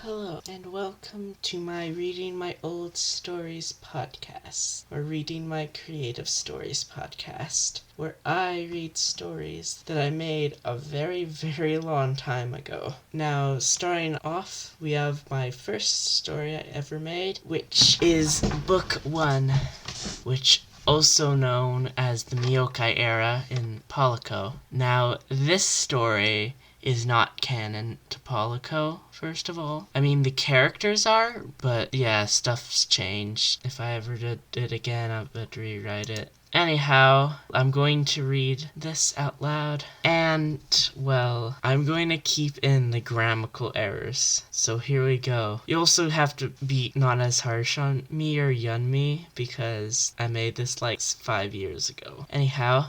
Hello, and welcome to my Reading My Old Stories podcast, or Reading My Creative Stories podcast, where I read stories that I made a very, very long time ago. Now, starting off, we have my first story I ever made, which is Book 1, which also known as the Myokai era in Polico. Now, this story is not canon to Polico, first of all. I mean, the characters are, but yeah, stuff's changed. If I ever did it again, I would rewrite it. Anyhow, I'm going to read this out loud, and, well, I'm going to keep in the grammatical errors. So here we go. You also have to be not as harsh on me or yun me, because I made this like 5 years ago. Anyhow,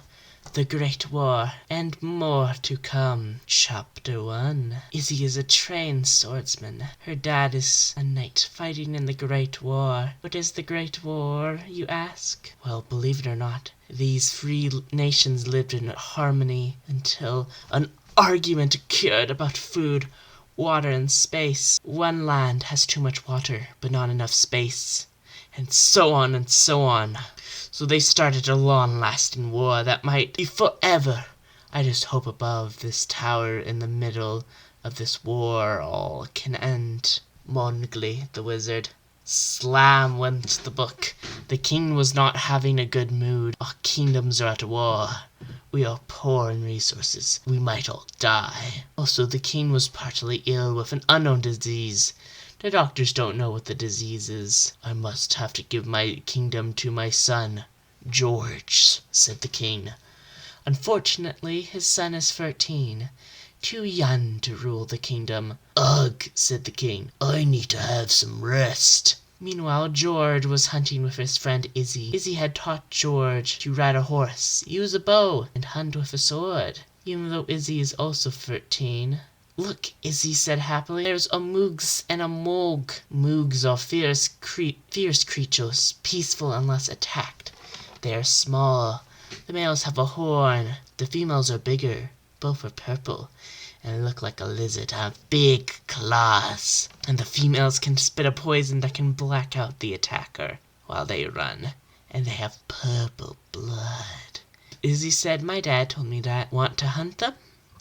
The Great War, and more to come. Chapter 1. Izzy is a trained swordsman. Her dad is a knight fighting in the Great War. What is the Great War, you ask? Well, believe it or not, these free nations lived in harmony until an argument occurred about food, water, and space. One land has too much water, but not enough space. And so on and so on. So they started a long-lasting war that might be forever. I just hope above this tower in the middle of this war all can end. Mowgli, the wizard. Slam went the book. The king was not having a good mood. Our kingdoms are at war. We are poor in resources. We might all die. Also, the king was partly ill with an unknown disease. The doctors don't know what the disease is. I must have to give my kingdom to my son, George, said the king. Unfortunately, his son is 13, too young to rule the kingdom. Ugh, said the king. I need to have some rest. Meanwhile, George was hunting with his friend Izzy. Izzy had taught George to ride a horse, use a bow, and hunt with a sword. Even though Izzy is also 13. Look, Izzy said happily, there's a Moogs and a Moog. Moogs are fierce creatures, peaceful unless attacked. They are small. The males have a horn. The females are bigger. Both are purple and look like a lizard, have big claws. And the females can spit a poison that can black out the attacker while they run. And they have purple blood. Izzy said, my dad told me that. Want to hunt them?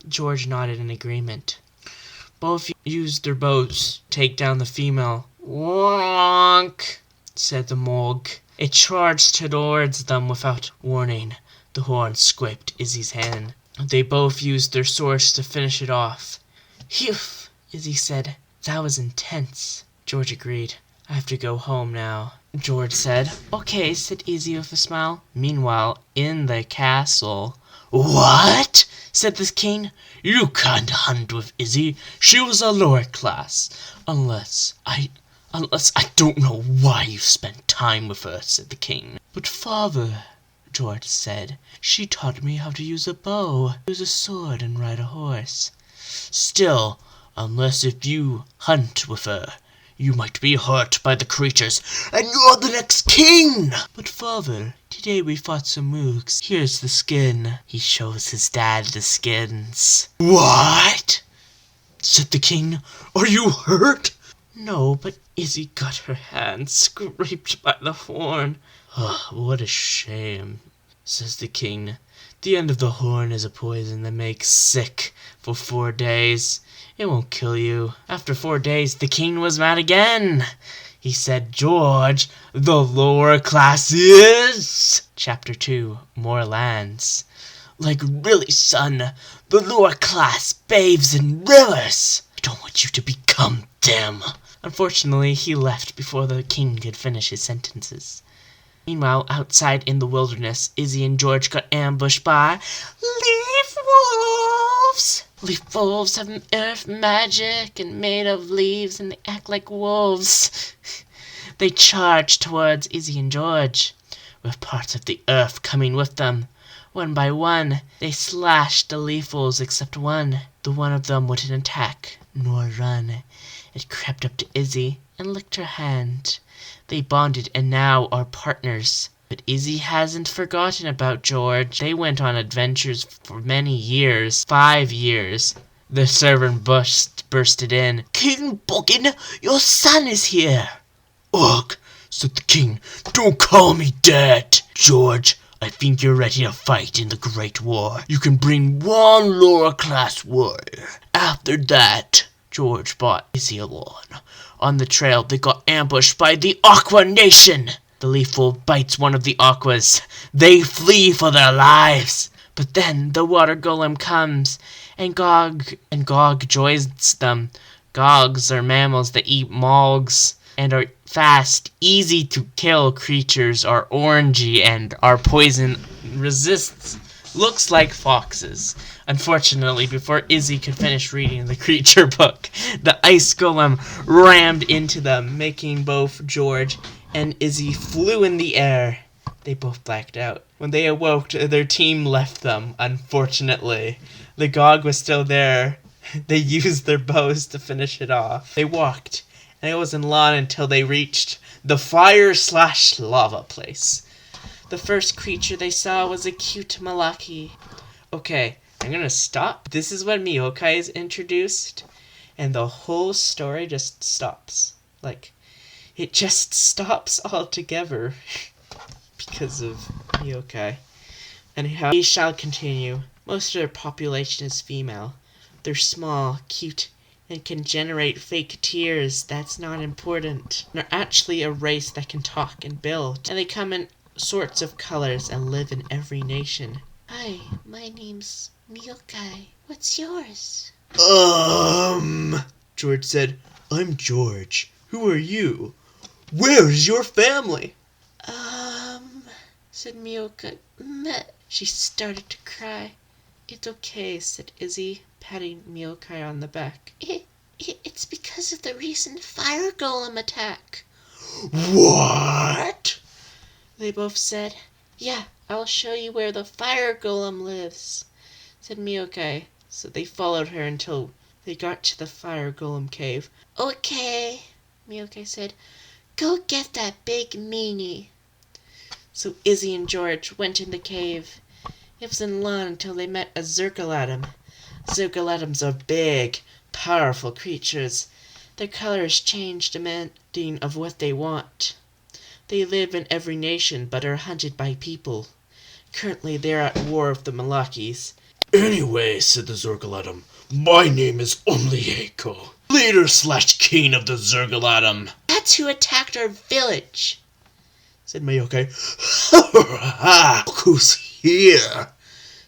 George nodded in agreement. Both used their bows to take down the female. Wonk, said the Moog. It charged towards them without warning. The horn scraped Izzy's hand. They both used their swords to finish it off. Phew, Izzy said. That was intense. George agreed. I have to go home now, George said. Okay, said Izzy with a smile. Meanwhile, in the castle. What? Said the king. You can't hunt with Izzy. She was a lower class. Unless I don't know why you spent time with her, said the king. But father, George said, she taught me how to use a bow, use a sword, and ride a horse. Still, unless if you hunt with her, you might be hurt by the creatures, and you're the next king! But father, today we fought some moogs. Here's the skin. He shows his dad the skins. What? Said the king. Are you hurt? No, but Izzy got her hand scraped by the horn. What a shame, says the king. The end of the horn is a poison that makes sick for 4 days. It won't kill you. After 4 days, the king was mad again. He said, George, the lower classes. Chapter 2, More Lands. Like really, son, the lower class bathes in rivers. I don't want you to become them. Unfortunately, he left before the king could finish his sentences. Meanwhile, outside in the wilderness, Izzy and George got ambushed by leaf wolves. Leaf wolves have earth magic and made of leaves, and they act like wolves. They charged towards Izzy and George, with parts of the earth coming with them. One by one, they slashed the leaf wolves except one. The one of them wouldn't attack, nor run. It crept up to Izzy and licked her hand. They bonded and now are partners. But Izzy hasn't forgotten about George. They went on adventures for many years, 5 years. The servant bursted in. "King Buggin, your son is here." "Ugh," said the king, "don't call me Dad. George, I think you're ready to fight in the Great War. You can bring one lower-class warrior. After that, George brought Izzy along. On the trail, they got ambushed by the Aqua Nation. The Leafle bites one of the Aquas. They flee for their lives. But then the water golem comes, and Gog joins them. Gogs are mammals that eat mogs and are fast, easy to kill creatures, are orangey, and are poison resists. Looks like foxes. Unfortunately, before Izzy could finish reading the creature book, the ice golem rammed into them, making both George and Izzy flew in the air. They both blacked out. When they awoke, their team left them, unfortunately. The Gog was still there. They used their bows to finish it off. They walked, and it wasn't long until they reached the fire/lava place. The first creature they saw was a cute Malaki. Okay, I'm gonna stop. This is when Myokai is introduced, and the whole story just stops. Like, it just stops altogether because of Myokai. Anyhow, we shall continue. Most of their population is female. They're small, cute, and can generate fake tears. That's not important. They're actually a race that can talk and build, and they come in sorts of colors and live in every nation. Hi, my name's Myokai. What's yours? George said. "I'm George. Who are you? Where is your family?" Said Myokai. She started to cry. "It's okay," said Izzy, patting Myokai on the back. It's because of the recent fire golem attack." "What?" they both said. "Yeah, I'll show you where the fire golem lives," said Myokai. So they followed her until they got to the fire golem cave. "Okay," Myokai said. "Go get that big meanie." So Izzy and George went in the cave. It wasn't long until they met a Zergalatum. Zergalatums are big, powerful creatures. Their colors change demanding of what they want. They live in every nation, but are hunted by people. Currently, they are at war with the Malakis. "Anyway," said the Zergalatum, "my name is Omlieko, leader/king of the Zergalatum." "That's who attacked our village," said Myokai. "Ha! Who's here?"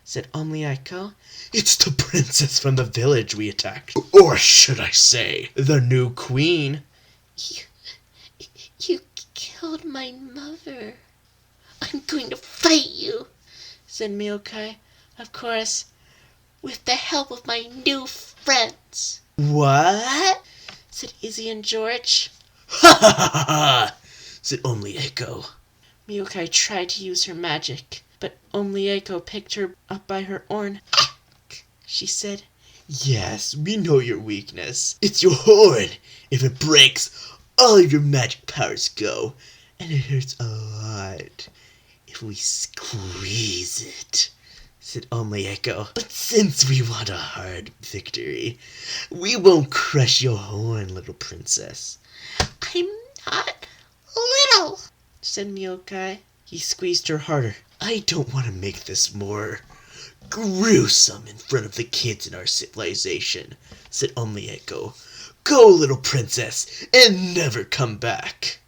said Omlieko. "It's the princess from the village we attacked. Or should I say, the new queen." You killed my mother. "I'm going to fight you," said Myokai. "Of course, with the help of my new friends." "What?" said Izzy and George. "Ha ha ha ha!" said Omlieko. Myokai tried to use her magic, but Omlieko picked her up by her horn. She said, "Yes, we know your weakness. It's your horn. If it breaks, all your magic powers go, and it hurts a lot if we squeeze it," said Omlieko. "But since we want a hard victory, we won't crush your horn, little princess." "I'm not little," said Myokai. He squeezed her harder. "I don't want to make this more gruesome in front of the kids in our civilization," said Omlieko. "Go, little princess, and never come back."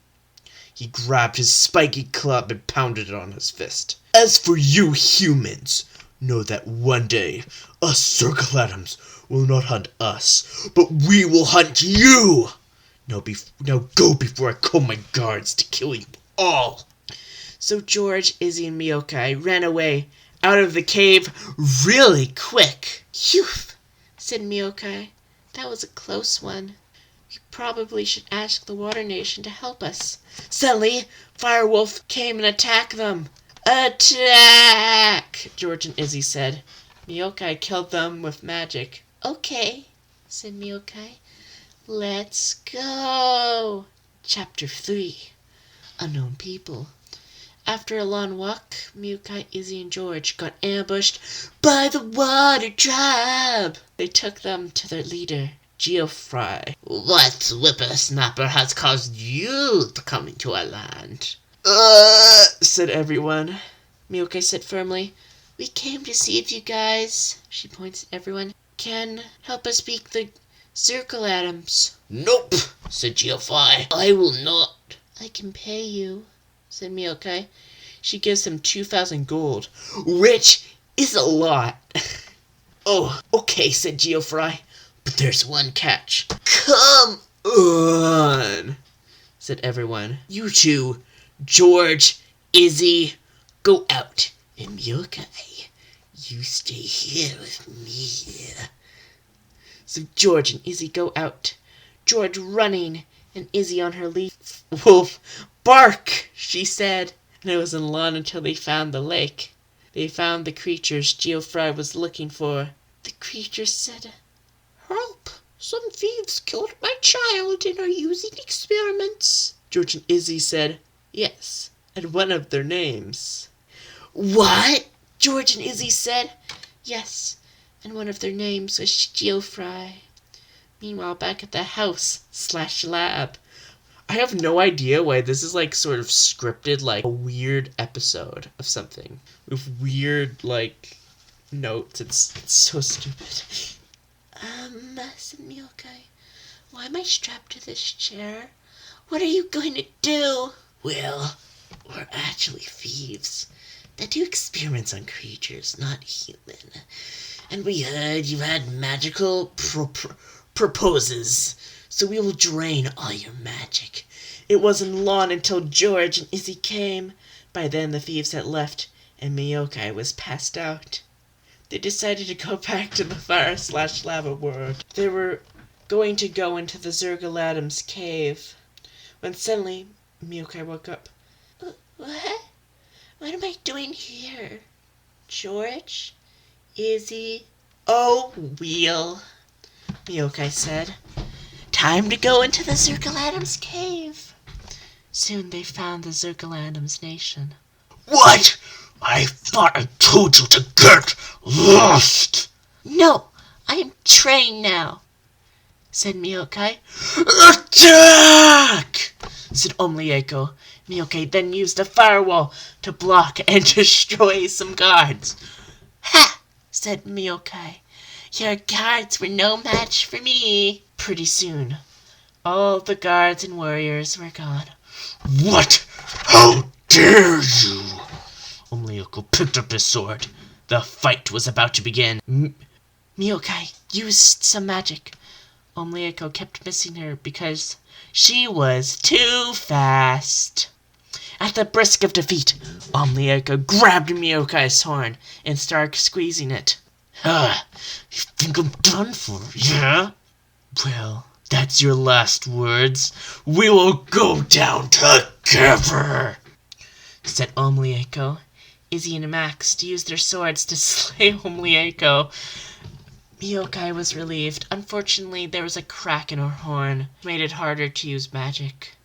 He grabbed his spiky club and pounded it on his fist. "As for you humans, know that one day us Zergalatums will not hunt us, but we will hunt you. Now go before I call my guards to kill you all." So George, Izzy, and Myokai ran away out of the cave really quick. "Phew," said Myokai. "That was a close one. We probably should ask the Water Nation to help us." Suddenly, Firewolf came and attacked them. "Attack!" George and Izzy said. Myokai killed them with magic. "Okay," said Myokai. "Let's go." Chapter 3. Unknown People. After a long walk, Miyukai, Izzy, and George got ambushed by the water tribe. They took them to their leader, Geoffrey. What whippersnapper has caused you to come into our land? Said everyone. Miyukai said firmly, "We came to see if you guys," she points at everyone, "can help us beat the circle atoms." Nope, said Geoffrey. I will not. "I can pay you," said Miyukai. She gives him 2,000 gold, which is a lot. "Oh, okay," said Geoffrey, "but there's one catch." Come on, said everyone. You two, George, Izzy, go out. And Miyukai, you stay here with me. So George and Izzy go out. George running, and Izzy on her lead. "Wolf, bark," she said. And it wasn't long until they found the lake. They found the creatures Geoffrey was looking for. The creatures said, "Help! Some thieves killed my child and are using experiments." George and Izzy said, "Yes, and one of their names." What? George and Izzy said, "Yes, and one of their names was Geoffrey." Meanwhile, back at the house/lab, I have no idea why this is like sort of scripted, like a weird episode of something with weird like notes. It's so stupid. Said Miyukai, "why am I strapped to this chair? What are you going to do?" Well, we're actually thieves that do experiments on creatures, not human. And we heard you had magical proposes, so we will drain all your magic. It wasn't long until George and Izzy came. By then the thieves had left, and Miyukai was passed out. They decided to go back to the fire/lava world. They were going to go into the Zergaladam's cave, when suddenly Miyukai woke up. What? What am I doing here? George? Izzy? Oh, Wheel, Miyukai said. Time to go into the Zergaladam's cave. Soon they found the Zergaladam's nation. What? I thought I told you to get lost. No, I am trained now, said Miyukai. Attack! Said Omlieko. Miyukai then used a firewall to block and destroy some guards. Ha! Said Miyukai. Your guards were no match for me. Pretty soon, all the guards and warriors were gone. What? How dare you? Omlieko picked up his sword. The fight was about to begin. Miyukai used some magic. Omlieko kept missing her because she was too fast. At the risk of defeat, Omlieko grabbed Miyukai's horn and started squeezing it. You think I'm done for, yeah? Well, that's your last words. We will go down together, said Omlieko. Izzy and Max used their swords to slay Omlieko. Miyukai was relieved. Unfortunately, there was a crack in her horn, which made it harder to use magic.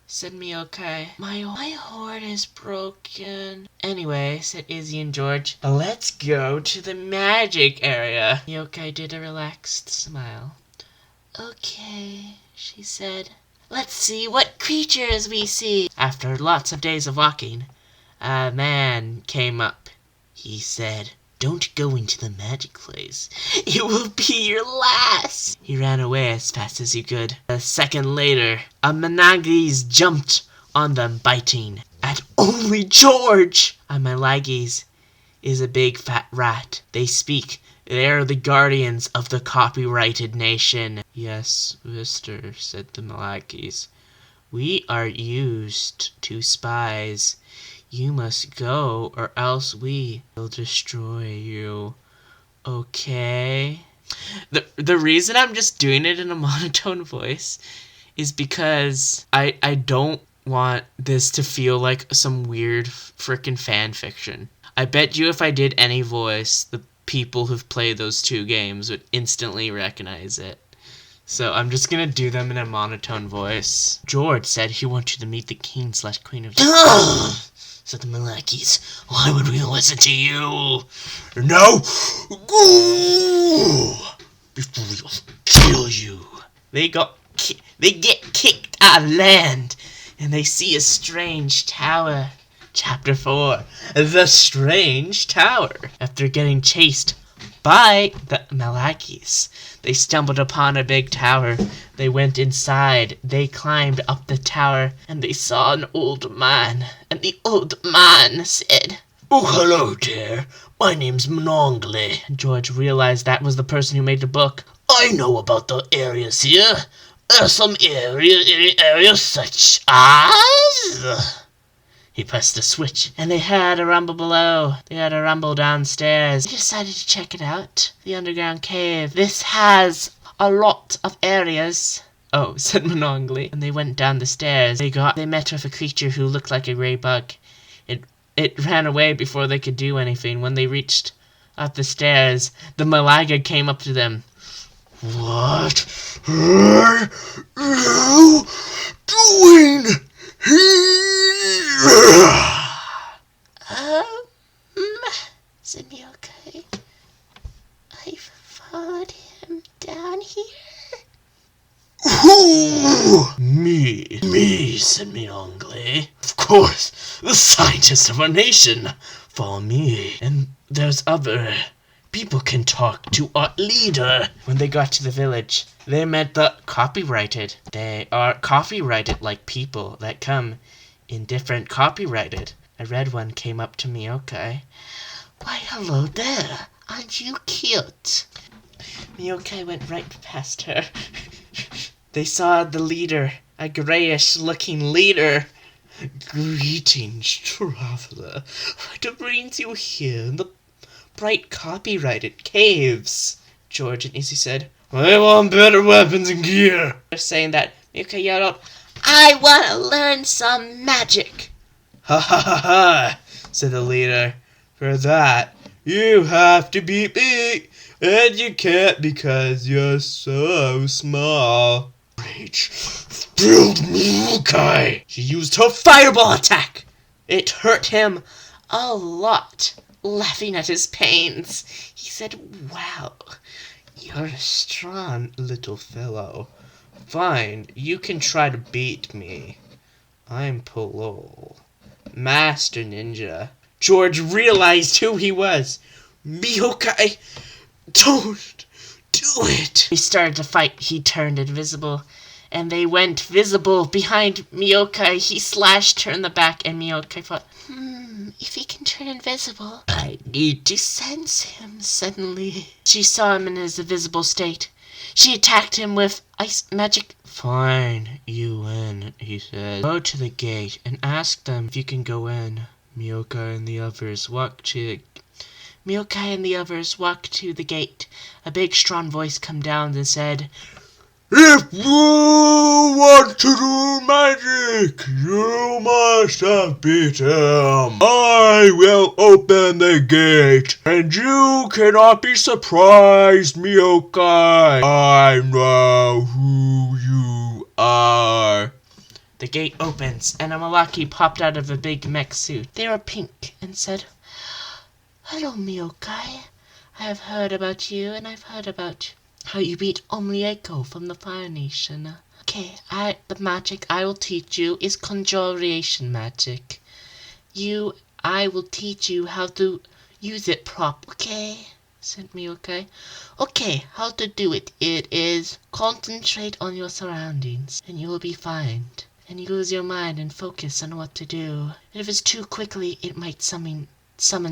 Said Miyukai. My horn is broken. Anyway, said Izzy and George, let's go to the magic area. Miyukai did a relaxed smile. Okay, she said. Let's see what creatures we see. After lots of days of walking, a man came up. He said, "Don't go into the magic place. It will be your last." He ran away as fast as he could. A second later, a Managis jumped on them, biting at only George. A Malagis is a big fat rat. They speak. They are the guardians of the copyrighted nation. Yes, Mister, said the Malagis. We are used to spies. You must go, or else we will destroy you. Okay? The reason I'm just doing it in a monotone voice is because I don't want this to feel like some weird frickin' fan fiction. I bet you if I did any voice, the people who've played those two games would instantly recognize it. So I'm just gonna do them in a monotone voice. George said he wanted to meet the king/queen of... Ugh! Said the Malakis. Why would we listen to you? No! Go! Before we'll kill you. They get kicked out of land, and they see a strange tower. Chapter 4. The Strange Tower. After getting chased by the Malakis, they stumbled upon a big tower. They went inside. They climbed up the tower, and they saw an old man. And the old man said, "Oh, hello there. My name's Monongle." George realized that was the person who made the book. "I know about the areas here. Some areas such as..." He pressed a switch, and they heard a rumble below. They heard a rumble downstairs. They decided to check it out. The underground cave. This has a lot of areas. "Oh," said Monongle, and they went down the stairs. They met with a creature who looked like a grey bug. It ran away before they could do anything. When they reached up the stairs, the Malaga came up to them. "What are you doing here?" Said Miyokai. I've followed him down here. "Who?" Me, said Monongle. "Of course, the scientist of our nation. Follow me, and there's other people can talk to our leader." When they got to the village, they met the copyrighted. They are copyrighted like people that come in different copyrighted. A red one came up to Miyokai. Why, hello there. Aren't you cute? Miyokai went right past her. They saw the leader, a grayish-looking leader. "Greetings, traveler. What brings you here in the Bright copyrighted caves, George and Izzy said. "I want better weapons and gear." They're saying that. Miyokai yelled out, "I want to learn some magic." "Ha ha ha ha," said the leader. "For that, you have to be big, and you can't because you're so small." Rage filled Miyokai. She used her fireball attack. It hurt him a lot. Laughing at his pains, he said, "Wow, you're a strong little fellow. Fine, you can try to beat me. I'm Polol, Master Ninja." George realized who he was. "Miyokai, don't do it." He started to fight. He turned invisible, and they went visible behind Miyokai. He slashed her in the back, and Miyokai thought, If he can turn invisible, I need to sense him suddenly. She saw him in his invisible state. She attacked him with ice magic. "Fine, you win," he said. "Go to the gate and ask them if you can go in." Miyokai and the others walked to the gate. A big, strong voice came down and said, "If you want to do magic, you must have beat him. I will open the gate, and you cannot be surprised, Miyokai. I know who you are." The gate opens, and a Malaki popped out of a big mech suit. They were pink and said, hello, Miyokai. I have heard about you, and I've heard about how you beat Omlieko from the Fire Nation. Okay, the magic I will teach you is conjuration magic. I will teach you how to use it okay? Said Miyokai. Okay, how to do it. It is concentrate on your surroundings, and you will be fine. And use your mind and focus on what to do. And if it's too quickly, it might summon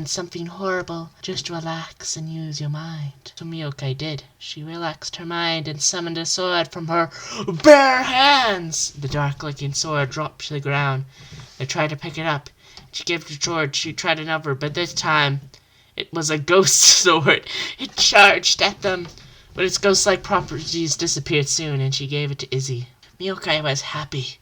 something horrible. Just relax and use your mind. So Miyokai did. She relaxed her mind and summoned a sword from her bare hands. The dark-looking sword dropped to the ground. They tried to pick it up. She gave it to George. She tried another, but this time it was a ghost sword. It charged at them, but its ghost-like properties disappeared soon, and she gave it to Izzy. Miyokai was happy,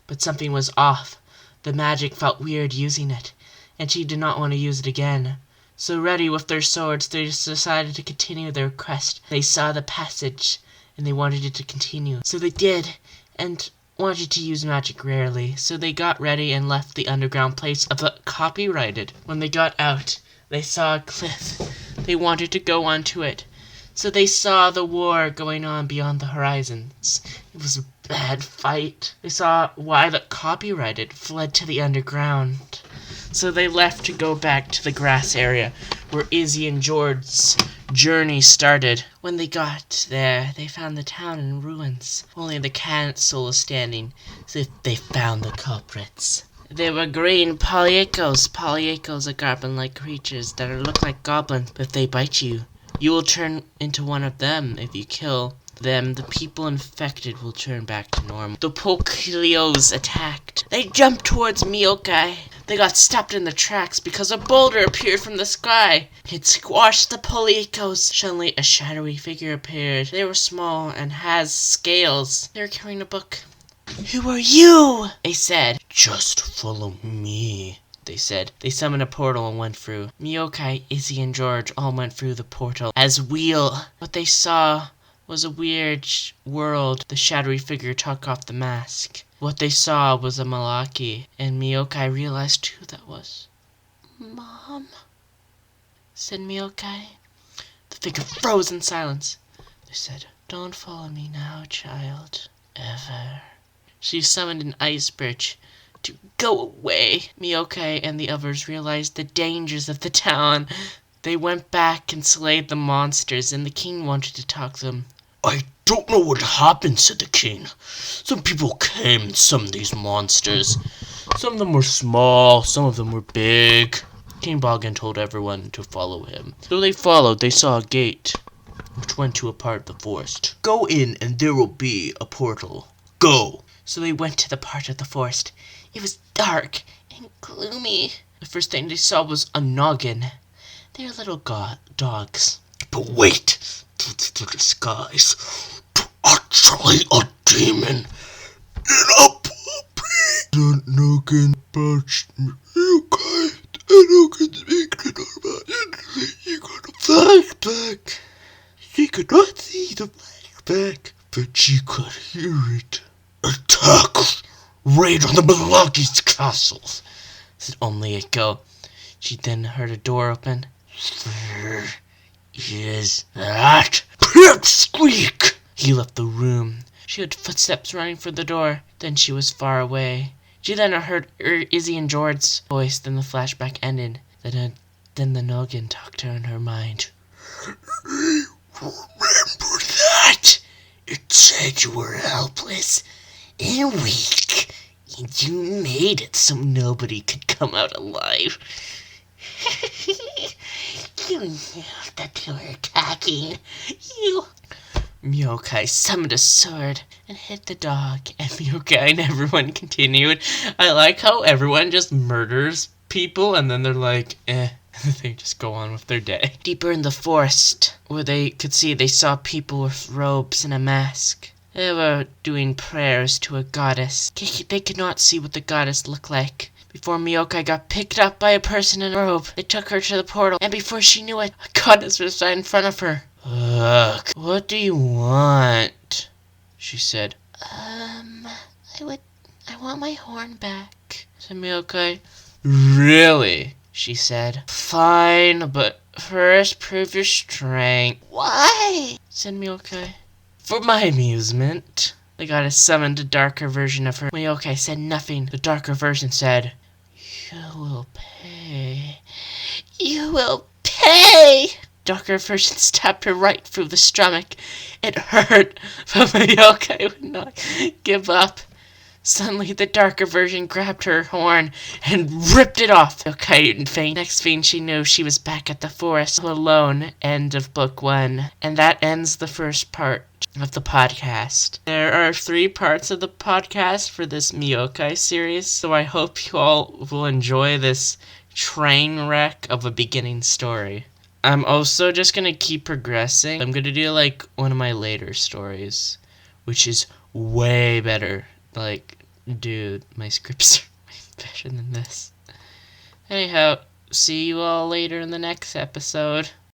but something was off. The magic felt weird using it, and she did not want to use it again. So ready with their swords, they decided to continue their quest. They saw the passage and they wanted it to continue. So they did, and wanted to use magic rarely. So they got ready and left the underground place of the copyrighted. When they got out, they saw a cliff. They wanted to go onto it. So they saw the war going on beyond the horizons. It was a bad fight. They saw why the copyrighted fled to the underground. So they left to go back to the grass area where Izzy and George's journey started. When they got there, they found the town in ruins. Only the castle was standing, as if they found the culprits. They were green poliacos. Poliacos are goblin-like creatures that look like goblins, but if they bite you, you will turn into one of them. If you kill them, the people infected will turn back to normal. The polico's attacked. They jumped towards Miyokai. They got stopped in their tracks because a boulder appeared from the sky. It squashed the policos. Suddenly, a shadowy figure appeared. They were small and has scales. They were carrying a book. "Who are you?" they said. "Just follow me," they said. They summoned a portal and went through. Miyokai, Izzy, and George all went through the portal as wheel. What they saw was a weird world. The shadowy figure took off the mask. What they saw was a Malaki, and Miyokai realized who that was. "Mom," said Miyokai. The figure froze in silence. They said, "Don't follow me now, child. Ever." She summoned an ice bridge to go away. Miyokai and the others realized the dangers of the town. They went back and slayed the monsters, and the king wanted to talk to them. "I don't know what happened," said the king. "Some people came and summoned these monsters. Some of them were small, some of them were big." King Bogan told everyone to follow him. So they followed. They saw a gate, which went to a part of the forest. "Go in and there will be a portal. Go." So they went to the part of the forest. It was dark and gloomy. The first thing they saw was a noggin. They were little dogs. But wait, it's the disguise. Actually a demon in a puppy. The noggin touched me. Okay, the noggin speaks to normality. You got a flashback. She could not see the flashback, but she could hear it. "Attack! Raid on the Malaki's castle," said only Echo. She then heard a door open. "Where is that pipsqueak?" He left the room. She heard footsteps running for the door. Then she was far away. She then heard Izzy and George's voice. Then the flashback ended. Then the noggin talked to her in her mind. "Remember that? It said you were helpless and weak, and you made it so nobody could come out alive. You knew that you were attacking. You..." Miyokai summoned a sword and hit the dog, and Miyokai and everyone continued. I like how everyone just murders people and then they're like, they just go on with their day. Deeper in the forest, where they could see, they saw people with robes and a mask. They were doing prayers to a goddess. They could not see what the goddess looked like. Before Miyokai got picked up by a person in a robe, they took her to the portal, and before she knew it, a goddess was right in front of her. "Look, "What do you want?" she said. I want my horn back," said Miyokai. "Really?" she said. "Fine, but first prove your strength." "Why?" said Miyokai. "For my amusement." The goddess summoned a darker version of her. Miyokai said nothing. The darker version said, "You will pay." "You will pay!" Darker version stabbed her right through the stomach. It hurt, but Miyokai would not give up. Suddenly, the darker version grabbed her horn and ripped it off. Miyokai didn't faint. Next thing she knew, she was back at the forest alone. End of book 1. And that ends the first part of the podcast. There are 3 parts of the podcast for this Miyokai series, so I hope you all will enjoy this train wreck of a beginning story. I'm also just gonna keep progressing. I'm gonna do like one of my later stories, which is way better. Like, dude, my scripts are way better than this. Anyhow, see you all later in the next episode.